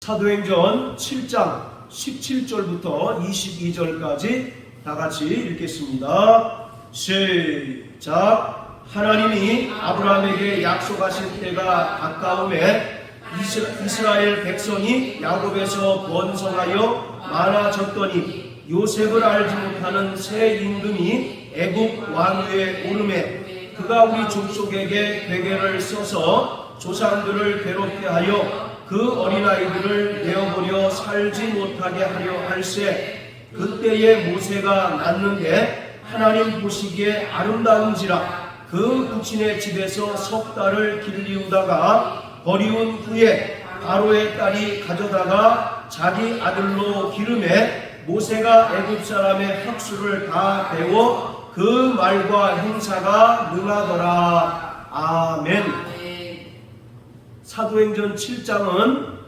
사도행전 7장 17절부터 22절까지 다 같이 읽겠습니다. 시작. 하나님이 아브라함에게 약속하신 때가 가까움에 이스라엘 백성이 야곱에서 번성하여 많아졌더니 요셉을 알지 못하는 새 임금이 애굽 왕위에 오르매 그가 우리 족속에게 베개를 써서 조상들을 괴롭게 하여 그 어린아이들을 내어버려 살지 못하게 하려 할세. 그때에 모세가 낳는데 하나님 보시기에 아름다운지라 그 부친의 집에서 석 달을 길리우다가 버리운 후에 바로의 딸이 가져다가 자기 아들로 기름에 모세가 애굽 사람의 학수를 다 배워 그 말과 행사가 능하더라. 아멘. 사도행전 7장은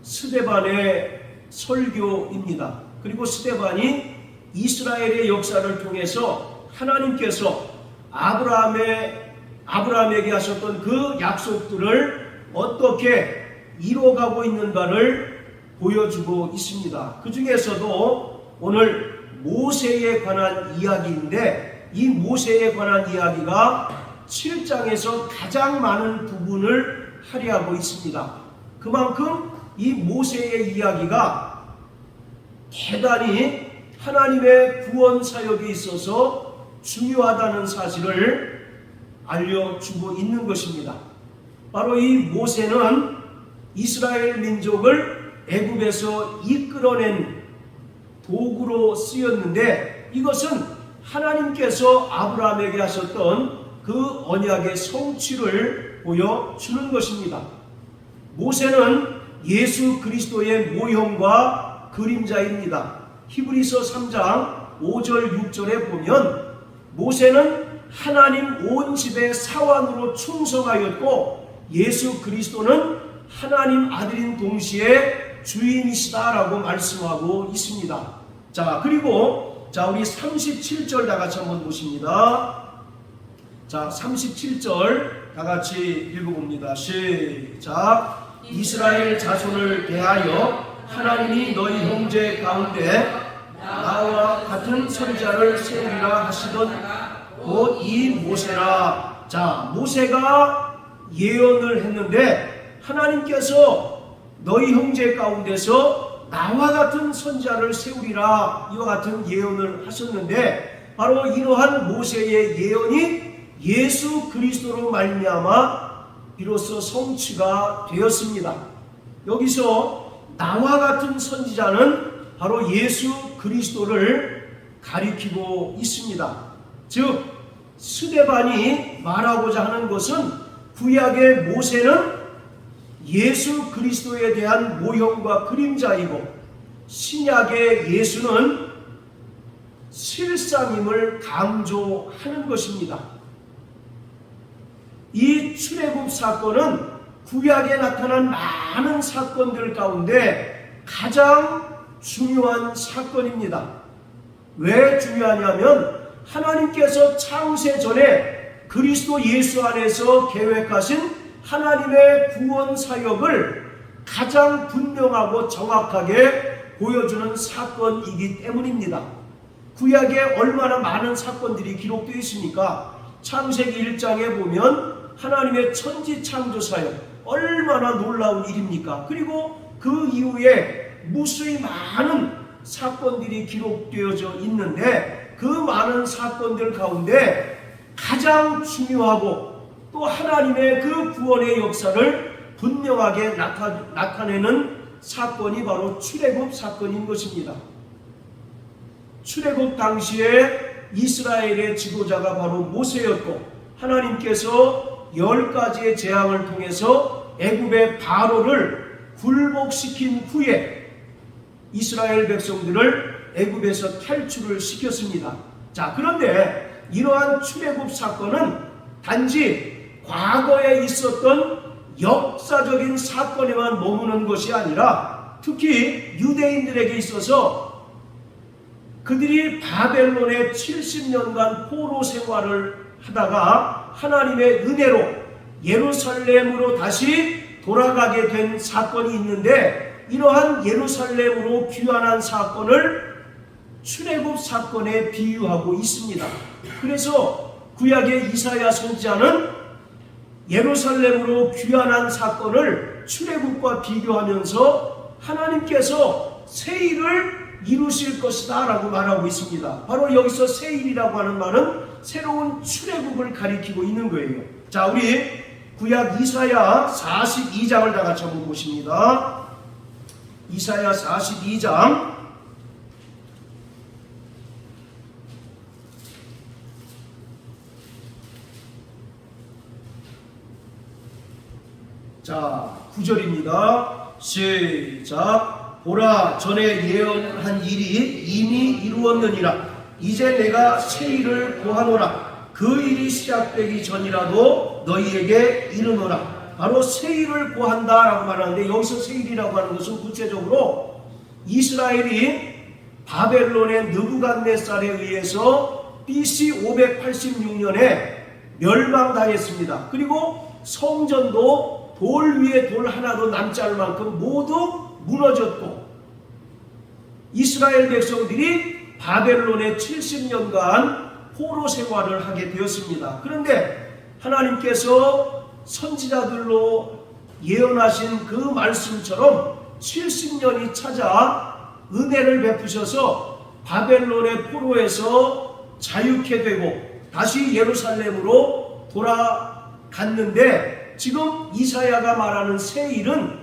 스데반의 설교입니다. 그리고 스데반이 이스라엘의 역사를 통해서 하나님께서 아브라함에게 하셨던 그 약속들을 어떻게 이뤄가고 있는가를 보여주고 있습니다. 그 중에서도 오늘 모세에 관한 이야기인데 이 모세에 관한 이야기가 7장에서 가장 많은 부분을 할애하고 있습니다. 그만큼 이 모세의 이야기가 대단히 하나님의 구원 사역에 있어서 중요하다는 사실을 알려주고 있는 것입니다. 바로 이 모세는 이스라엘 민족을 애굽에서 이끌어낸 도구로 쓰였는데 이것은 하나님께서 아브라함에게 하셨던 그 언약의 성취를 보여주는 것입니다. 모세는 예수 그리스도의 모형과 그림자입니다. 히브리서 3장 5절 6절에 보면 모세는 하나님 온 집의 사환으로 충성하였고 예수 그리스도는 하나님 아들인 동시에 주인이시다라고 말씀하고 있습니다. 자, 그리고 우리 37절 다 같이 한번 보십니다. 자, 37절 다 같이 읽어봅니다. 시작. 이스라엘 자손을 대하여 하나님이 너희 형제 가운데 나와 같은 선지자를 세우리라 하시던 곧 이 모세라. 자, 모세가 예언을 했는데 하나님께서 너희 형제 가운데서 나와 같은 선지자를 세우리라 이와 같은 예언을 하셨는데 바로 이러한 모세의 예언이 예수 그리스도로 말미암아 비로소 성취가 되었습니다. 여기서 나와 같은 선지자는 바로 예수 그리스도를 가리키고 있습니다. 즉 스데반이 말하고자 하는 것은 구약의 모세는 예수 그리스도에 대한 모형과 그림자이고 신약의 예수는 실상임을 강조하는 것입니다. 이 출애굽 사건은 구약에 나타난 많은 사건들 가운데 가장 중요한 사건입니다. 왜 중요하냐면 하나님께서 창세 전에 그리스도 예수 안에서 계획하신 하나님의 구원 사역을 가장 분명하고 정확하게 보여주는 사건이기 때문입니다. 구약에 얼마나 많은 사건들이 기록되어 있습니까? 창세기 1장에 보면 하나님의 천지 창조 사역 얼마나 놀라운 일입니까? 그리고 그 이후에 무수히 많은 사건들이 기록되어져 있는데 그 많은 사건들 가운데 가장 중요하고 또 하나님의 그 구원의 역사를 분명하게 나타내는 사건이 바로 출애굽 사건인 것입니다. 출애굽 당시에 이스라엘의 지도자가 바로 모세였고 하나님께서 10가지의 재앙을 통해서 애굽의 바로를 굴복시킨 후에 이스라엘 백성들을 애굽에서 탈출을 시켰습니다. 자, 그런데 이러한 출애굽 사건은 단지 과거에 있었던 역사적인 사건에만 머무는 것이 아니라 특히 유대인들에게 있어서 그들이 바벨론의 70년간 포로 생활을 하다가 하나님의 은혜로 예루살렘으로 다시 돌아가게 된 사건이 있는데 이러한 예루살렘으로 귀환한 사건을 출애굽 사건에 비유하고 있습니다. 그래서 구약의 이사야 선지자는 예루살렘으로 귀환한 사건을 출애굽과 비교하면서 하나님께서 새 일을 이루실 것이다 라고 말하고 있습니다. 바로 여기서 새 일이라고 하는 말은 새로운 출애굽을 가리키고 있는 거예요. 자, 우리 구약 이사야 42장을 다 같이 한번 보십니다. 이사야 42장 자, 9절입니다. 시작. 보라, 전에 예언한 일이 이미 이루었느니라. 이제 내가 새 일을 고하노라. 그 일이 시작되기 전이라도 너희에게 이르노라. 바로 새 일을 고한다라고 말하는데, 여기서 새 일이라고 하는 것은 구체적으로 이스라엘이 바벨론의 느부갓네살에 의해서 BC 586년에 멸망당했습니다. 그리고 성전도 돌 위에 돌 하나도 남지 않을 만큼 모두 무너졌고, 이스라엘 백성들이 바벨론의 70년간 포로 생활을 하게 되었습니다. 그런데 하나님께서 선지자들로 예언하신 그 말씀처럼 70년이 찾아 은혜를 베푸셔서 바벨론의 포로에서 자유케 되고 다시 예루살렘으로 돌아갔는데, 지금 이사야가 말하는 새 일은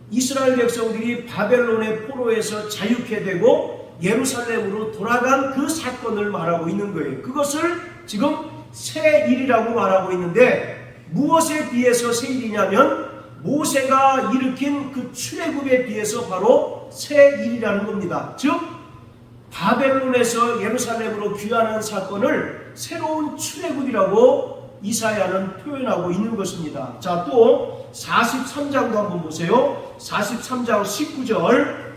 이스라엘 백성들이 바벨론의 포로에서 자유케 되고 예루살렘으로 돌아간 그 사건을 말하고 있는 거예요. 그것을 지금 새 일이라고 말하고 있는데, 무엇에 비해서 새 일이냐면 모세가 일으킨 그 출애굽에 비해서 바로 새 일이라는 겁니다. 즉 바벨론에서 예루살렘으로 귀환한 사건을 새로운 출애굽이라고 이사야는 표현하고 있는 것입니다. 자, 또 43장도 한번 보세요. 43장 19절.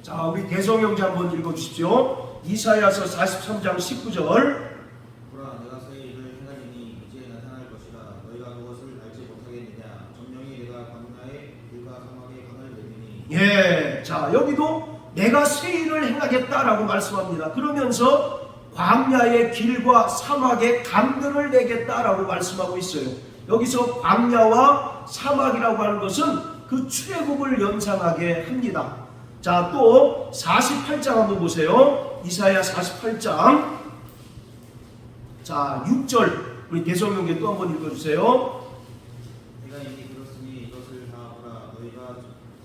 자, 우리 대성형제 한번 읽어주십시오. 이사야서 43장 19절. 보라, 내가 새 일을 행하리니 이제 나타날 것이라. 너희가 그것을 알지 못하겠느냐. 정령이 내가 광야에 길과 사막에 강을 내리니. 예, 자, 여기도 내가 새 일을 행하겠다라고 말씀합니다. 그러면서 광야의 길과 사막에 강들을 내겠다라고 말씀하고 있어요. 여기서 광야와 사막이라고 하는 것은 그 출애굽을 연상하게 합니다. 자, 또 48장 한번 보세요. 이사야 48장 자, 6절 우리 대성경제 또 한번 읽어주세요. 내가 이미 들었으니 이것을 다 보라. 너희가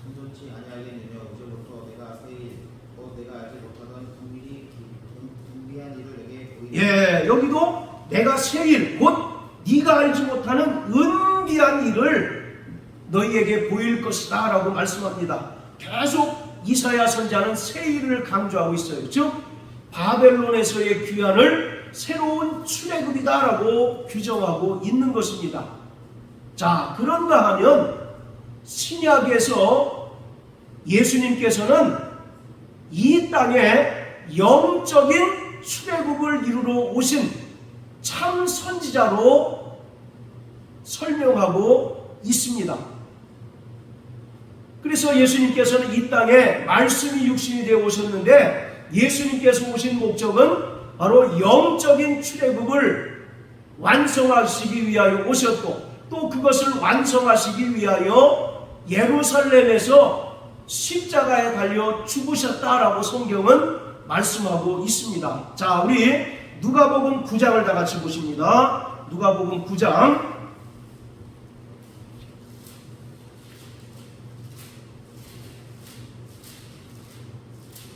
참존치 아니하겠느냐. 이제부터 내가 새 일, 곧 내가 알지 못하던 궁비한 일을 내게 보이리라. 예, 여기도 내가 새 일, 곧 네가 알지 못하는 은비한 일을 너희에게 보일 것이다 라고 말씀합니다. 계속 이사야 선지자는 새 일을 강조하고 있어요. 즉 바벨론에서의 귀환을 새로운 출애굽이다 라고 규정하고 있는 것입니다. 자, 그런가 하면 신약에서 예수님께서는 이 땅에 영적인 출애굽을 이루러 오신 참 선지자로 설명하고 있습니다. 그래서 예수님께서는 이 땅에 말씀이 육신이 되어 오셨는데, 예수님께서 오신 목적은 바로 영적인 출애굽을 완성하시기 위하여 오셨고, 또 그것을 완성하시기 위하여 예루살렘에서 십자가에 달려 죽으셨다라고 성경은 말씀하고 있습니다. 자, 우리 누가복음 9장을 다 같이 보십니다. 누가복음 9장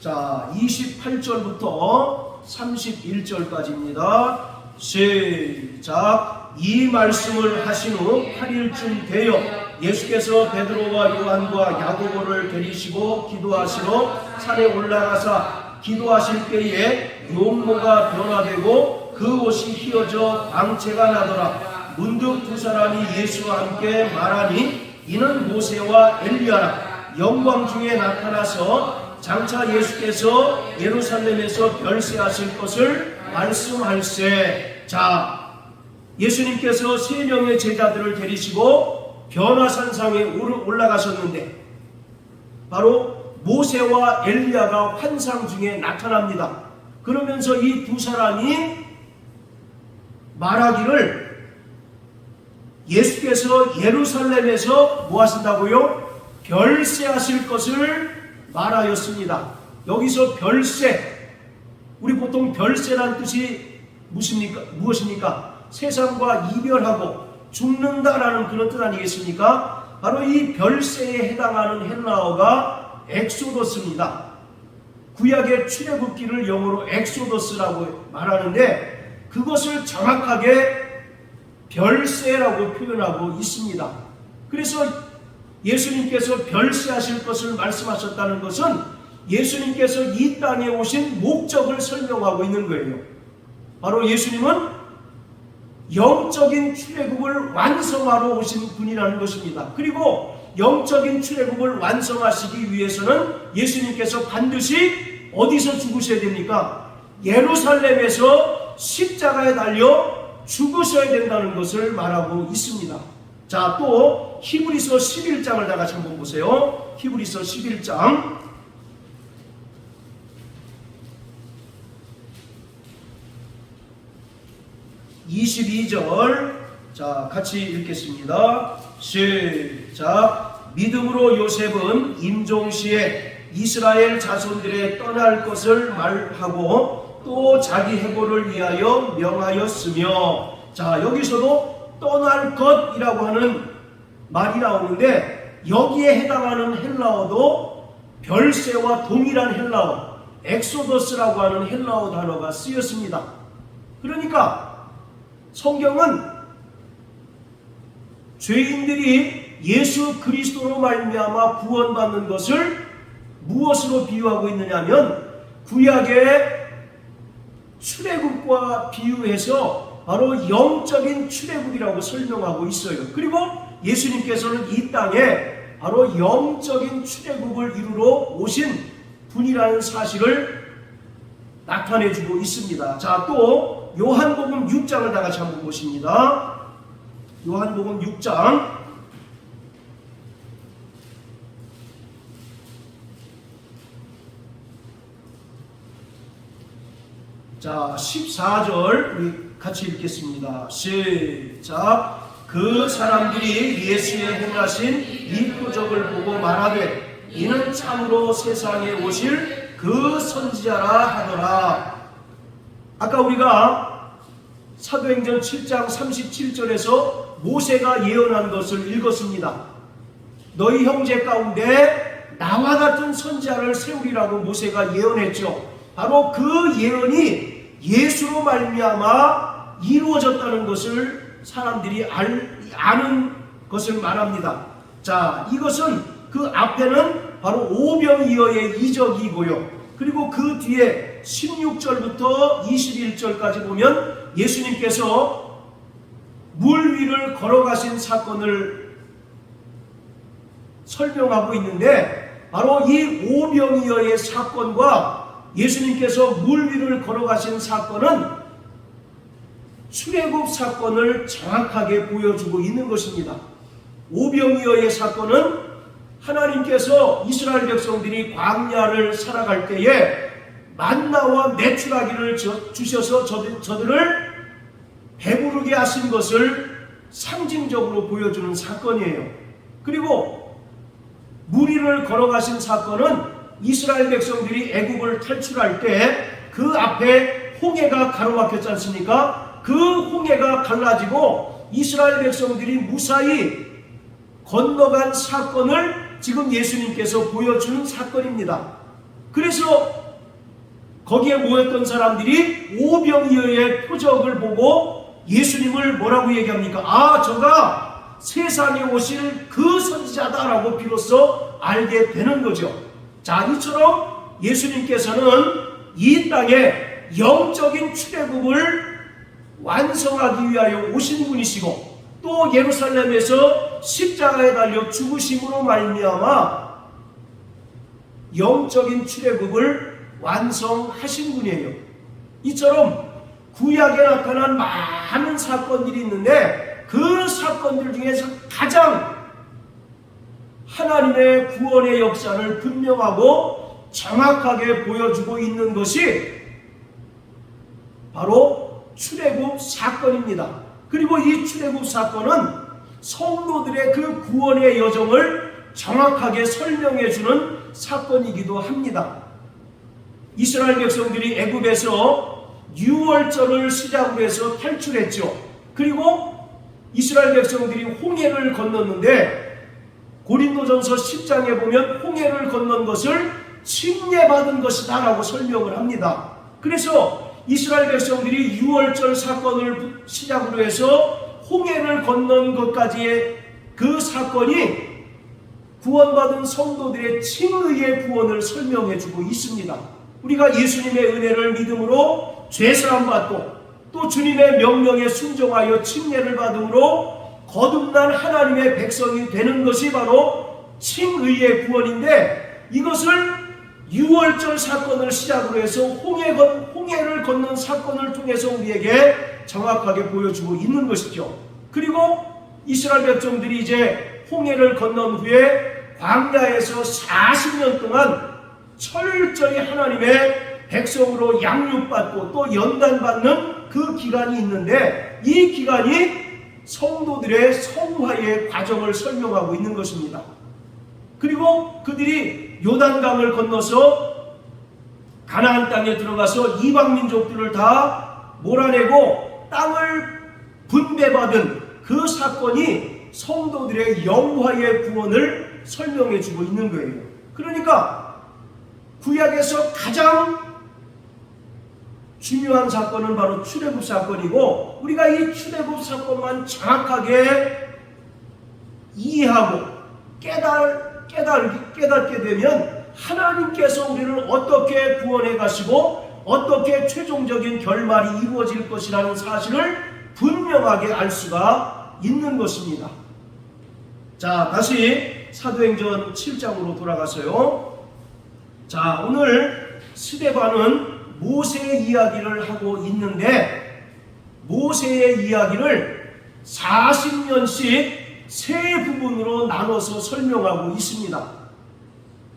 자, 28절부터 31절까지입니다. 시작. 이 말씀을 하신 후 8일쯤 되어 예수께서 베드로와 요한과 야고보를 데리시고 기도하시러 산에 올라가사 기도하실 때에 용모가 변화되고 그 옷이 휘어져 광채가 나더라. 문득 두 사람이 예수와 함께 말하니 이는 모세와 엘리야라. 영광 중에 나타나서 장차 예수께서 예루살렘에서 별세하실 것을 말씀할세. 자, 예수님께서 3명의 제자들을 데리시고 변화산상에 올라가셨는데, 바로 모세와 엘리야가 환상 중에 나타납니다. 그러면서 이 두 사람이 말하기를 예수께서 예루살렘에서 뭐 하신다고요? 별세하실 것을 말하였습니다. 여기서 별세, 우리 보통 별세란 뜻이 무엇입니까? 세상과 이별하고 죽는다라는 그런 뜻 아니겠습니까? 바로 이 별세에 해당하는 헬라어가 엑소더스입니다. 구약의 출애굽기를 영어로 엑소더스라고 말하는데 그것을 정확하게 별세라고 표현하고 있습니다. 그래서 예수님께서 별세하실 것을 말씀하셨다는 것은 예수님께서 이 땅에 오신 목적을 설명하고 있는 거예요. 바로 예수님은 영적인 출애굽을 완성하러 오신 분이라는 것입니다. 그리고 영적인 출애굽을 완성하시기 위해서는 예수님께서 반드시 어디서 죽으셔야 됩니까? 예루살렘에서 십자가에 달려 죽으셔야 된다는 것을 말하고 있습니다. 자, 또 히브리서 11장을 다 같이 한번 보세요. 히브리서 11장 22절, 자 같이 읽겠습니다. 시작. 믿음으로 요셉은 임종시에 이스라엘 자손들의 떠날 것을 말하고 또 자기 해고를 위하여 명하였으며, 자 여기서도 떠날 것이라고 하는 말이 나오는데 여기에 해당하는 헬라어도 별세와 동일한 헬라어 엑소더스라고 하는 헬라어 단어가 쓰였습니다. 그러니까 성경은 죄인들이 예수 그리스도로 말미암아 구원받는 것을 무엇으로 비유하고 있느냐면 구약의 출애굽과 비유해서 바로 영적인 출애굽이라고 설명하고 있어요. 그리고 예수님께서는 이 땅에 바로 영적인 출애굽을 이루러 오신 분이라는 사실을 나타내주고 있습니다. 자, 또 요한복음 6장을 다 같이 한번 보십니다. 요한복음 6장 자 14절 우리 같이 읽겠습니다. 시작. 그 사람들이 예수의 행하신 이 표적을 보고 말하되 이는 참으로 세상에 오실 그 선지자라 하더라. 아까 우리가 사도행전 7장 37절에서 모세가 예언한 것을 읽었습니다. 너희 형제 가운데 나와 같은 선지자를 세우리라고 모세가 예언했죠. 바로 그 예언이 예수로 말미암아 이루어졌다는 것을 사람들이 아는 것을 말합니다. 자, 이것은 그 앞에는 바로 오병이어의 이적이고요. 그리고 그 뒤에 16절부터 21절까지 보면 예수님께서 물 위를 걸어가신 사건을 설명하고 있는데 바로 이 오병이어의 사건과 예수님께서 물 위를 걸어가신 사건은 출애굽 사건을 정확하게 보여주고 있는 것입니다. 오병이어의 사건은 하나님께서 이스라엘 백성들이 광야를 살아갈 때에 만나와 메추라기를 주셔서 저들을 배부르게 하신 것을 상징적으로 보여주는 사건이에요. 그리고 물 위를 걸어가신 사건은 이스라엘 백성들이 애굽을 탈출할 때 그 앞에 홍해가 가로막혔지 않습니까? 그 홍해가 갈라지고 이스라엘 백성들이 무사히 건너간 사건을 지금 예수님께서 보여주는 사건입니다. 그래서 거기에 모였던 사람들이 오병이어의 표적을 보고 예수님을 뭐라고 얘기합니까? 아, 저가 세상에 오실 그 선지자다라고 비로소 알게 되는 거죠. 자, 이처럼 예수님께서는 이 땅에 영적인 출애굽을 완성하기 위하여 오신 분이시고 또 예루살렘에서 십자가에 달려 죽으심으로 말미암아 영적인 출애굽을 완성하신 분이에요. 이처럼 구약에 나타난 많은 사건들이 있는데 그 사건들 중에서 가장 하나님의 구원의 역사를 분명하고 정확하게 보여주고 있는 것이 바로 출애굽 사건입니다. 그리고 이 출애굽 사건은 성도들의 그 구원의 여정을 정확하게 설명해 주는 사건이기도 합니다. 이스라엘 백성들이 애굽에서 유월절을 시작으로 해서 탈출했죠. 그리고 이스라엘 백성들이 홍해를 건넜는데 고린도전서 10장에 보면 홍해를 건넌 것을 칭례받은 것이다 라고 설명을 합니다. 그래서 이스라엘 백성들이 유월절 사건을 시작으로 해서 홍해를 건넌 것까지의 그 사건이 구원받은 성도들의 칭의의 구원을 설명해주고 있습니다. 우리가 예수님의 은혜를 믿음으로 죄사함 받고 또 주님의 명령에 순종하여 칭례를 받음으로 거듭난 하나님의 백성이 되는 것이 바로 칭의의 구원인데, 이것을 유월절 사건을 시작으로 해서 홍해를 건넌 사건을 통해서 우리에게 정확하게 보여주고 있는 것이죠. 그리고 이스라엘 백성들이 이제 홍해를 건넌 후에 광야에서 40년 동안 철저히 하나님의 백성으로 양육받고 또 연단받는 그 기간이 있는데, 이 기간이 성도들의 성화의 과정을 설명하고 있는 것입니다. 그리고 그들이 요단강을 건너서 가나안 땅에 들어가서 이방 민족들을 다 몰아내고 땅을 분배받은 그 사건이 성도들의 영화의 구원을 설명해 주고 있는 거예요. 그러니까 구약에서 가장 중요한 사건은 바로 출애굽 사건이고, 우리가 이 출애굽 사건만 정확하게 이해하고 깨닫게 되면 하나님께서 우리를 어떻게 구원해 가시고 어떻게 최종적인 결말이 이루어질 것이라는 사실을 분명하게 알 수가 있는 것입니다. 자, 다시 사도행전 7장으로 돌아가서요. 자, 오늘 스데반은 모세의 이야기를 하고 있는데, 모세의 이야기를 40년씩 세 부분으로 나눠서 설명하고 있습니다.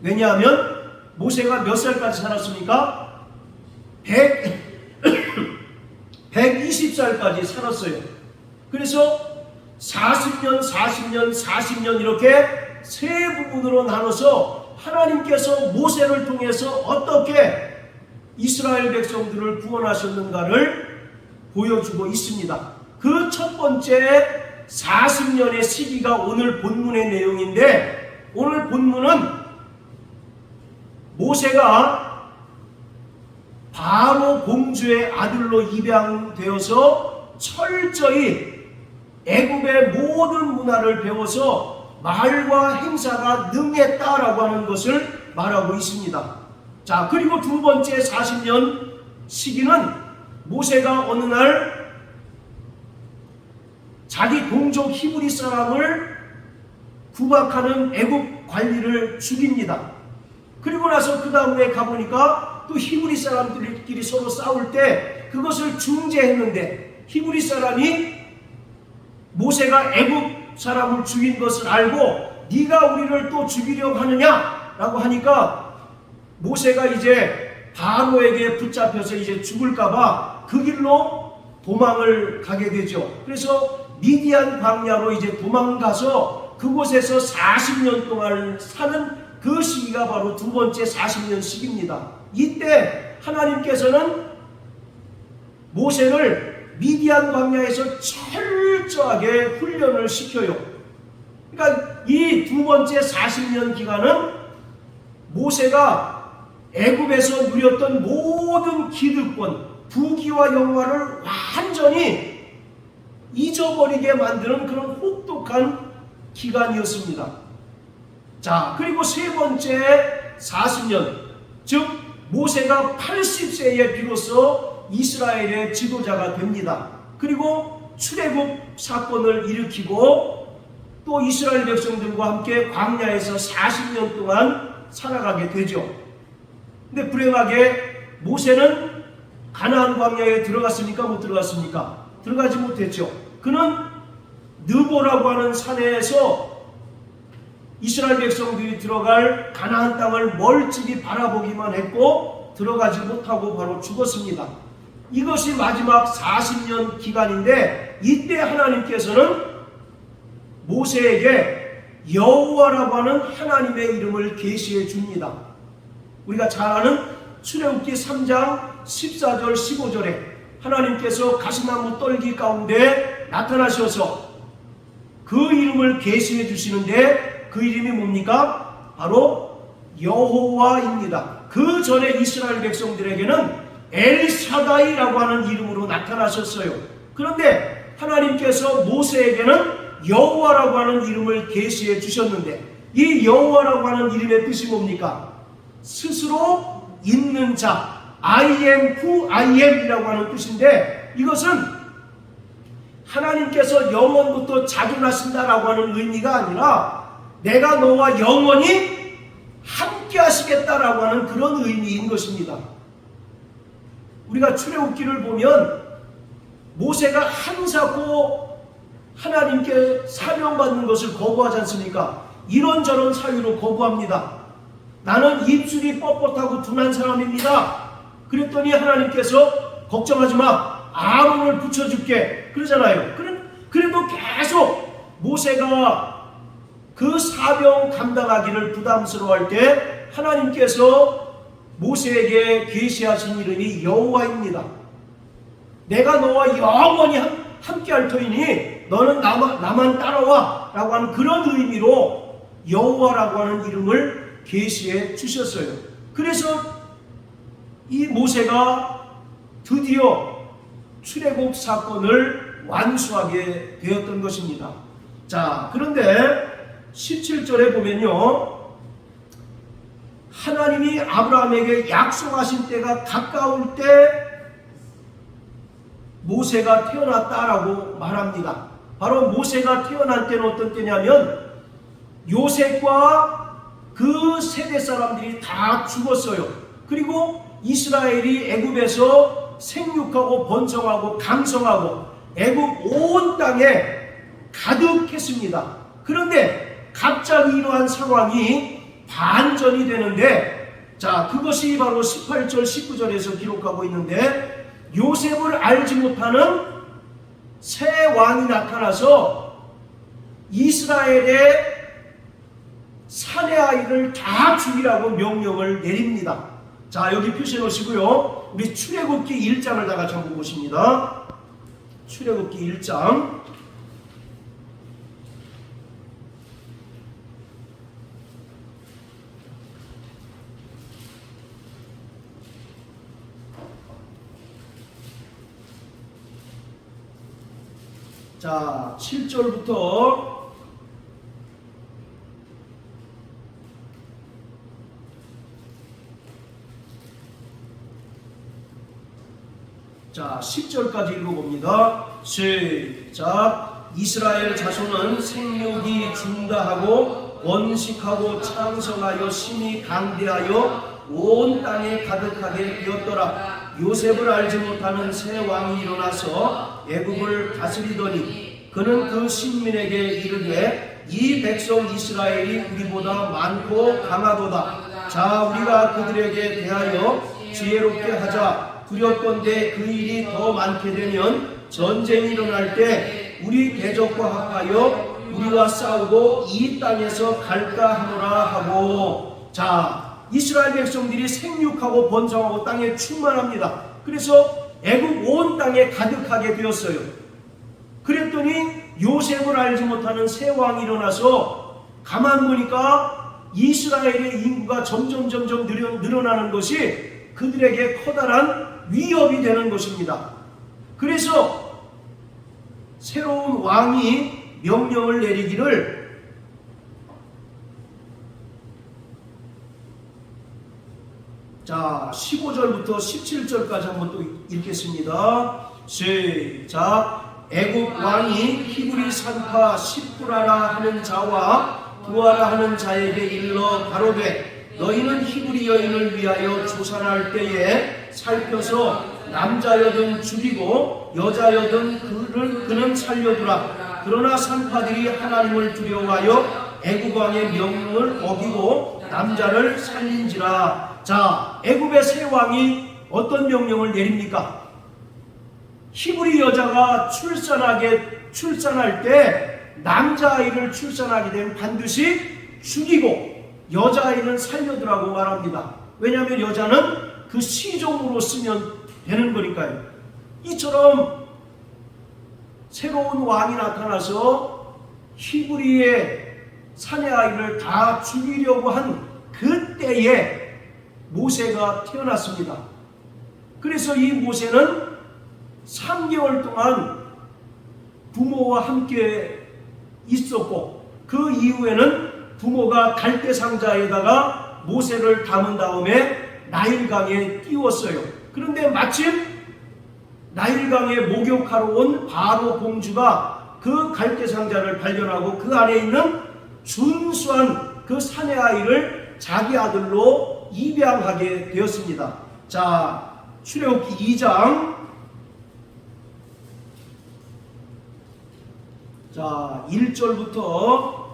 왜냐하면 모세가 몇 살까지 살았습니까? 120살까지 살았어요. 그래서 40년 이렇게 세 부분으로 나눠서 하나님께서 모세를 통해서 어떻게 이스라엘 백성들을 구원하셨는가를 보여주고 있습니다. 그 첫 번째 40년의 시기가 오늘 본문의 내용인데, 오늘 본문은 모세가 바로 공주의 아들로 입양되어서 철저히 애굽의 모든 문화를 배워서 말과 행사가 능했다라고 하는 것을 말하고 있습니다. 자, 그리고 두 번째 40년 시기는 모세가 어느 날 자기 동족 히브리 사람을 구박하는 애굽 관리를 죽입니다. 그리고 나서 그 다음에 가보니까 또 히브리 사람들끼리 서로 싸울 때 그것을 중재했는데, 히브리 사람이 모세가 애굽 사람을 죽인 것을 알고 네가 우리를 또 죽이려고 하느냐라고 하니까 모세가 이제 바로에게 붙잡혀서 이제 죽을까봐 그 길로 도망을 가게 되죠. 그래서 미디안 광야로 이제 도망가서 그곳에서 40년 동안 사는 그 시기가 바로 두 번째 40년 시기입니다. 이때 하나님께서는 모세를 미디안 광야에서 철저하게 훈련을 시켜요. 그러니까 이 두 번째 40년 기간은 모세가 애굽에서 누렸던 모든 기득권, 부귀와 영화를 완전히 잊어버리게 만드는 그런 혹독한 기간이었습니다. 자, 그리고 세 번째 40년, 즉 모세가 80세에 비로소 이스라엘의 지도자가 됩니다. 그리고 출애굽 사건을 일으키고 또 이스라엘 백성들과 함께 광야에서 40년 동안 살아가게 되죠. 근데 불행하게 모세는 가나안 광야에 들어갔습니까? 못 들어갔습니까? 들어가지 못했죠. 그는 느보라고 하는 산에서 이스라엘 백성들이 들어갈 가나안 땅을 멀찍이 바라보기만 했고 들어가지 못하고 바로 죽었습니다. 이것이 마지막 40년 기간인데 이때 하나님께서는 모세에게 여호와라고 하는 하나님의 이름을 계시해 줍니다. 우리가 잘 아는 출애굽기 3장 14절 15절에 하나님께서 가시나무 떨기 가운데 나타나셔서 그 이름을 계시해 주시는데 그 이름이 뭡니까? 바로 여호와입니다. 그 전에 이스라엘 백성들에게는 엘샤다이라고 하는 이름으로 나타나셨어요. 그런데 하나님께서 모세에게는 여호와라고 하는 이름을 계시해 주셨는데 이 여호와라고 하는 이름의 뜻이 뭡니까? 스스로 있는 자, I am who I am 이라고 하는 뜻인데 이것은 하나님께서 영원부터 자존하신다라고 하는 의미가 아니라 내가 너와 영원히 함께 하시겠다라고 하는 그런 의미인 것입니다. 우리가 출애굽기를 보면 모세가 한사코 하나님께 사명받는 것을 거부하지 않습니까? 이런저런 사유로 거부합니다. 나는 입술이 뻣뻣하고 둔한 사람입니다. 그랬더니 하나님께서 걱정하지 마, 아론을 붙여줄게 그러잖아요. 그래도 계속 모세가 그 사명 감당하기를 부담스러워할 때 하나님께서 모세에게 계시하신 이름이 여호와입니다. 내가 너와 영원히 함께 할 터이니 너는 나만 따라와 라고 하는 그런 의미로 여호와라고 하는 이름을 계시해 주셨어요. 그래서 이 모세가 드디어 출애굽 사건을 완수하게 되었던 것입니다. 자, 그런데 17절에 보면요, 하나님이 아브라함에게 약속하신 때가 가까울 때 모세가 태어났다라고 말합니다. 바로 모세가 태어날 때는 어떤 때냐면 요셉과 그 세대 사람들이 다 죽었어요. 그리고 이스라엘이 애굽에서 생육하고 번성하고 강성하고 애굽 온 땅에 가득했습니다. 그런데 갑자기 이러한 상황이 반전이 되는데, 자, 그것이 바로 18절 19절에서 기록하고 있는데 요셉을 알지 못하는 새 왕이 나타나서 이스라엘의 사내 아이를 다 죽이라고 명령을 내립니다. 자, 여기 표시해 놓으시고요. 우리 출애굽기 1장을 다 같이 한번 보십니다. 출애굽기 1장. 자, 7절부터 자, 10절까지 읽어봅니다. 시작. 이스라엘 자손은 생육이 중다하고 번식하고 창성하여 심히 강대하여 온 땅에 가득하게 되었더라. 요셉을 알지 못하는 새 왕이 일어나서 애굽을 다스리더니 그는 그 신민에게 이르되 이 백성 이스라엘이 우리보다 많고 강하도다. 자, 우리가 그들에게 대하여 지혜롭게 하자. 두렵건대 그 일이 더 많게 되면 전쟁이 일어날 때 우리 대적과 합하여 우리와 싸우고 이 땅에서 갈까 하노라 하고. 자, 이스라엘 백성들이 생육하고 번성하고 땅에 충만합니다. 그래서 애굽 온 땅에 가득하게 되었어요. 그랬더니 요셉을 알지 못하는 새 왕이 일어나서 가만 보니까 이스라엘의 인구가 점점 늘어나는 것이 그들에게 커다란 위협이 되는 것입니다. 그래서 새로운 왕이 명령을 내리기를, 자, 15절부터 17절까지 한번 또 읽겠습니다. 시작. 애굽 왕이 히브리 산파 십부라라 하는 자와 부하라 하는 자에게 일러 가로되 너희는 히브리 여인을 위하여 조산할 때에 살펴서 남자여든 죽이고 여자여든 그는 살려두라. 그러나 산파들이 하나님을 두려워하여 애굽 왕의 명령을 어기고 남자를 살린지라. 자, 애굽의 새 왕이 어떤 명령을 내립니까? 히브리 여자가 출산할 때 남자아이를 출산하게 되면 반드시 죽이고 여자아이는 살려두라고 말합니다. 왜냐하면 여자는 그 시종으로 쓰면 되는 거니까요. 이처럼 새로운 왕이 나타나서 히브리의 사내아이를 다 죽이려고 한 그때에 모세가 태어났습니다. 그래서 이 모세는 3개월 동안 부모와 함께 있었고 그 이후에는 부모가 갈대 상자에다가 모세를 담은 다음에 나일강에 띄웠어요. 그런데 마침 나일강에 목욕하러 온 바로 공주가 그 갈대 상자를 발견하고 그 안에 있는 준수한 그 사내 아이를 자기 아들로 입양하게 되었습니다. 자, 출애굽기 2장 1절부터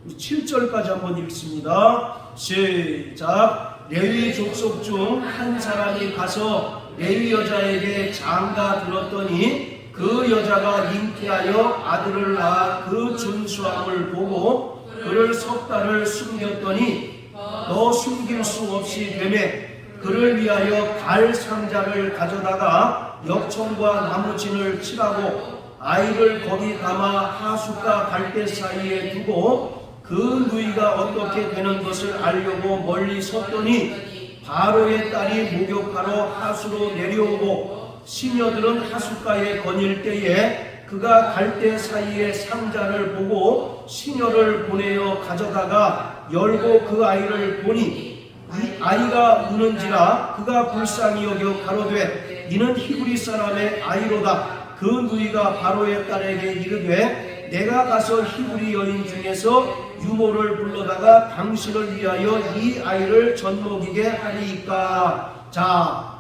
7절까지 한번 읽습니다. 시작. 레위 족속 중 한 사람이 가서 레위 여자에게 장가 들었더니 그 여자가 잉태하여 아들을 낳아 그 준수함을 보고 그를 석 달을 숨겼더니 더 숨길 수 없이 되매 그를 위하여 갈 상자를 가져다가 역청과 나무진을 칠하고 아이를 거기 담아 하숫과 갈대 사이에 두고 그 누이가 어떻게 되는 것을 알려고 멀리 섰더니 바로의 딸이 목욕하러 하수로 내려오고 시녀들은 하숫가에 거닐 때에 그가 갈대 사이에 상자를 보고 시녀를 보내어 가져다가 열고 그 아이를 보니 이 아이가 우는지라 그가 불쌍히 여겨 가로되 이는 히브리 사람의 아이로다. 그 누이가 바로의 딸에게 이르되 내가 가서 히브리 여인 중에서 유모를 불러다가 당신을 위하여 이 아이를 젖먹이게 하리이까. 자,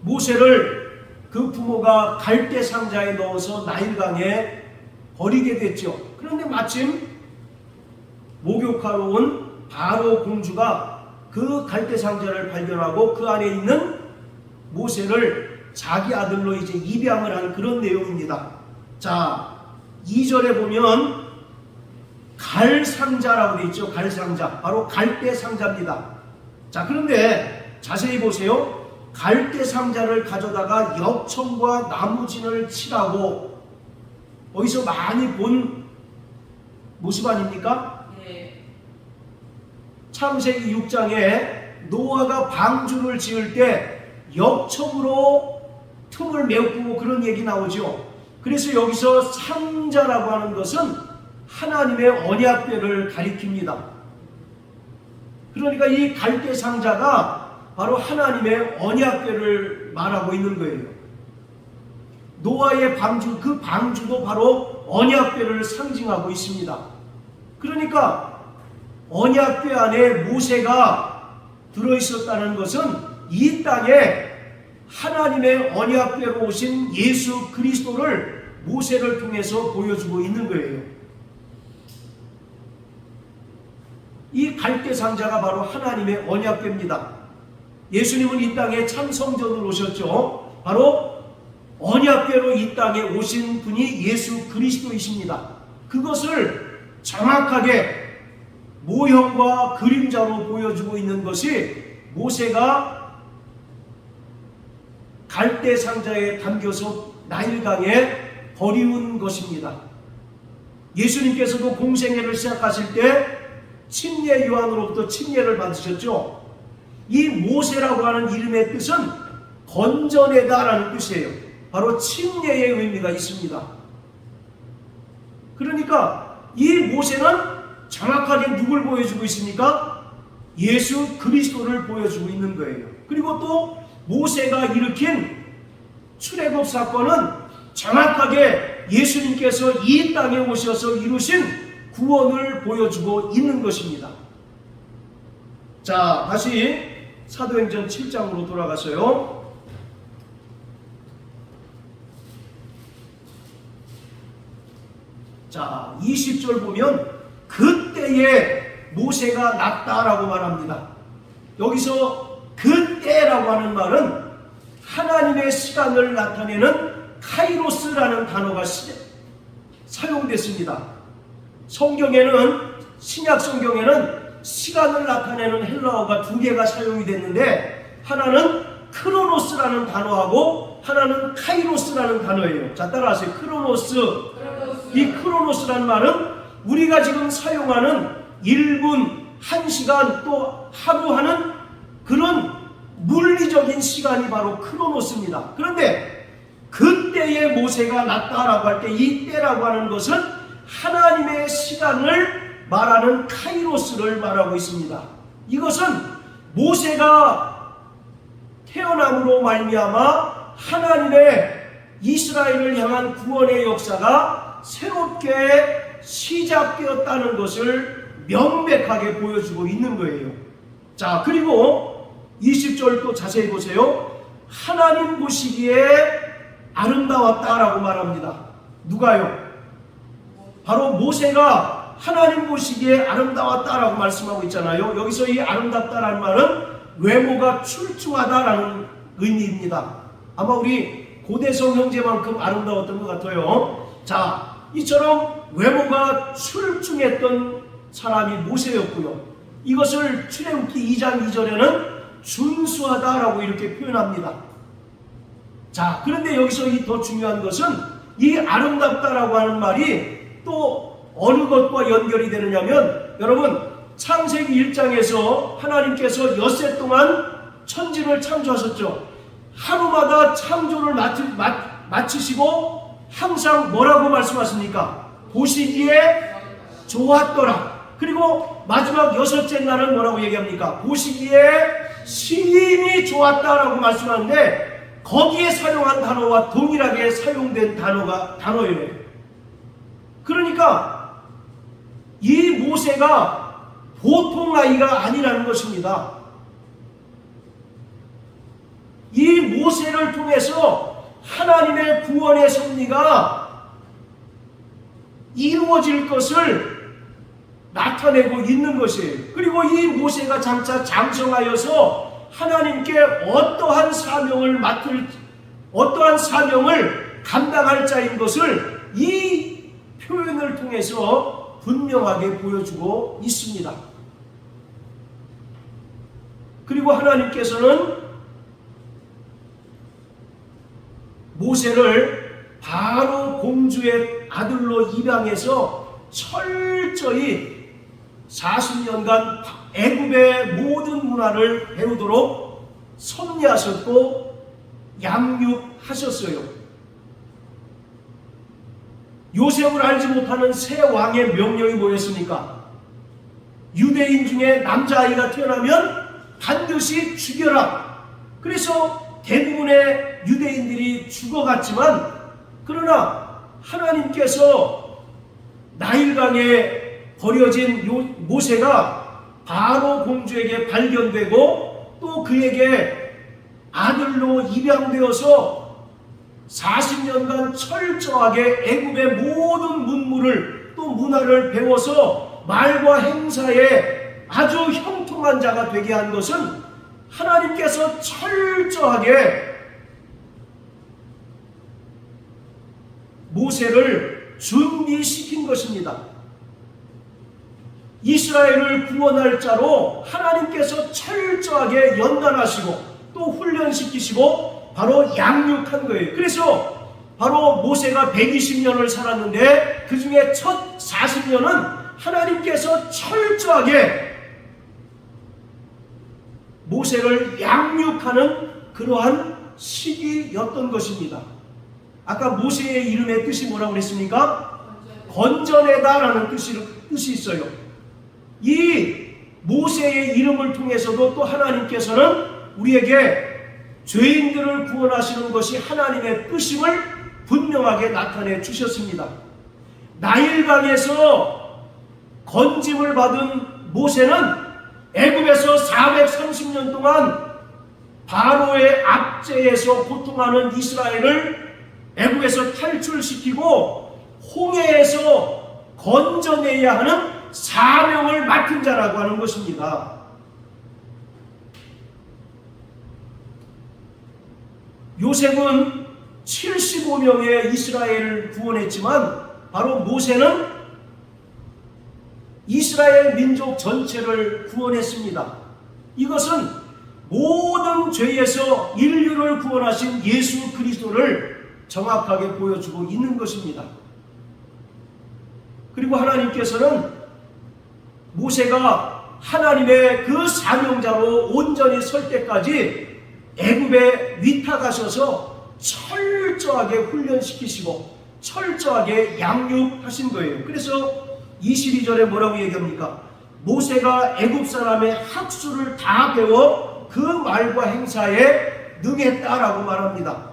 모세를 그 부모가 갈대 상자에 넣어서 나일강에 버리게 됐죠. 그런데 마침 목욕하러 온 바로 공주가 그 갈대 상자를 발견하고 그 안에 있는 모세를 자기 아들로 이제 입양을 한 그런 내용입니다. 자, 2절에 보면 갈 상자라고 되어 있죠. 갈 상자. 바로 갈대 상자입니다. 자, 그런데 자세히 보세요. 갈대 상자를 가져다가 역청과 나무진을 칠하고 어디서 많이 본 모습 아닙니까? 네. 창세기 6장에 노아가 방주를 지을 때 역청으로 틈을 메우고 그런 얘기 나오죠. 그래서 여기서 상자라고 하는 것은 하나님의 언약궤를 가리킵니다. 그러니까 이 갈대 상자가 바로 하나님의 언약궤를 말하고 있는 거예요. 노아의 방주, 그 방주도 바로 언약궤를 상징하고 있습니다. 그러니까 언약궤 안에 모세가 들어있었다는 것은 이 땅에 하나님의 언약궤로 오신 예수 그리스도를 모세를 통해서 보여주고 있는 거예요. 이 갈대 상자가 바로 하나님의 언약궤입니다. 예수님은 이 땅에 참 성전으로 오셨죠. 바로 언약궤로 이 땅에 오신 분이 예수 그리스도이십니다. 그것을 정확하게 모형과 그림자로 보여주고 있는 것이 모세가 갈대 상자에 담겨서 나일강에 버리운 것입니다. 예수님께서도 공생애를 시작하실 때 침례 요한으로부터 침례를 받으셨죠. 이 모세라고 하는 이름의 뜻은 건져내다라는 뜻이에요. 바로 침례의 의미가 있습니다. 그러니까 이 모세는 정확하게 누굴 보여주고 있습니까? 예수 그리스도를 보여주고 있는 거예요. 그리고 또 모세가 일으킨 출애굽 사건은 정확하게 예수님께서 이 땅에 오셔서 이루신 구원을 보여주고 있는 것입니다. 자, 다시 사도행전 7장으로 돌아가서요. 자, 20절 보면 그때에 모세가 났다라고 말합니다. 여기서 그때라고 하는 말은 하나님의 시간을 나타내는 카이로스라는 단어가 사용됐습니다. 성경에는, 신약 성경에는 시간을 나타내는 헬라어가 두 개가 사용이 됐는데 하나는 크로노스라는 단어하고 하나는 카이로스라는 단어예요. 자, 따라하세요. 크로노스. 이 크로노스라는 말은 우리가 지금 사용하는 1분, 1시간 또 하루 하는 그런 물리적인 시간이 바로 크로노스입니다. 그런데 그때에 모세가 났다라고 할 때 이 때라고 하는 것은 하나님의 시간을 말하는 카이로스를 말하고 있습니다. 이것은 모세가 태어남으로 말미암아 하나님의 이스라엘을 향한 구원의 역사가 새롭게 시작되었다는 것을 명백하게 보여주고 있는 거예요. 자, 그리고 20절 또 자세히 보세요. 하나님 보시기에 아름다웠다라고 말합니다. 누가요? 바로 모세가 하나님 보시기에 아름다웠다라고 말씀하고 있잖아요. 여기서 이 아름답다라는 말은 외모가 출중하다라는 의미입니다. 아마 우리 고대성 형제만큼 아름다웠던 것 같아요. 자, 이처럼 외모가 출중했던 사람이 모세였고요. 이것을 출애굽기 2장 2절에는 준수하다라고 이렇게 표현합니다. 자, 그런데 여기서 이 더 중요한 것은 이 아름답다라고 하는 말이 또 어느 것과 연결이 되느냐면, 여러분 창세기 1장에서 하나님께서 엿새 동안 천지를 창조하셨죠. 하루마다 창조를 마치시고 항상 뭐라고 말씀하십니까? 보시기에 좋았더라. 그리고 마지막 여섯째 날은 뭐라고 얘기합니까? 보시기에 심히 좋았다라고 말씀하는데 거기에 사용한 단어와 동일하게 사용된 단어예요. 그러니까 이 모세가 보통 아이가 아니라는 것입니다. 이 모세를 통해서 하나님의 구원의 섭리가 이루어질 것을 나타내고 있는 것이에요. 그리고 이 모세가 장차 장성하여서 하나님께 어떠한 사명을 감당할 자인 것을 이 표현을 통해서 분명하게 보여주고 있습니다. 그리고 하나님께서는 모세를 바로 공주의 아들로 입양해서 철저히 40년간 애굽의 모든 문화를 배우도록 섭리하셨고 양육하셨어요. 요셉을 알지 못하는 새 왕의 명령이 뭐였습니까? 유대인 중에 남자아이가 태어나면 반드시 죽여라. 그래서 대부분의 유대인들이 죽어갔지만, 그러나 하나님께서 나일강에 버려진 모세가 바로 공주에게 발견되고 또 그에게 아들로 입양되어서 40년간 철저하게 애굽의 모든 문물을 또 문화를 배워서 말과 행사에 아주 형통한 자가 되게 한 것은 하나님께서 철저하게 모세를 준비시킨 것입니다. 이스라엘을 구원할 자로 하나님께서 철저하게 연단하시고 또 훈련시키시고 바로 양육한 거예요. 그래서 바로 모세가 120년을 살았는데 그 중에 첫 40년은 하나님께서 철저하게 모세를 양육하는 그러한 시기였던 것입니다. 아까 모세의 이름의 뜻이 뭐라고 그랬습니까? 건져내다라는 뜻이 있어요. 이 모세의 이름을 통해서도 또 하나님께서는 우리에게 죄인들을 구원하시는 것이 하나님의 뜻임을 분명하게 나타내 주셨습니다. 나일강에서 건짐을 받은 모세는 애굽에서 430년 동안 바로의 압제에서 고통하는 이스라엘을 애굽에서 탈출시키고 홍해에서 건져내야 하는 사명을 맡은 자라고 하는 것입니다. 요셉은 75명의 이스라엘을 구원했지만 바로 모세는 이스라엘 민족 전체를 구원했습니다. 이것은 모든 죄에서 인류를 구원하신 예수 그리스도를 정확하게 보여주고 있는 것입니다. 그리고 하나님께서는 모세가 하나님의 그 사명자로 온전히 설 때까지 애굽에 위탁하셔서 철저하게 훈련시키시고 철저하게 양육하신 거예요. 그래서 22절에 뭐라고 얘기합니까? 모세가 애굽 사람의 학수를 다 배워 그 말과 행사에 능했다라고 말합니다.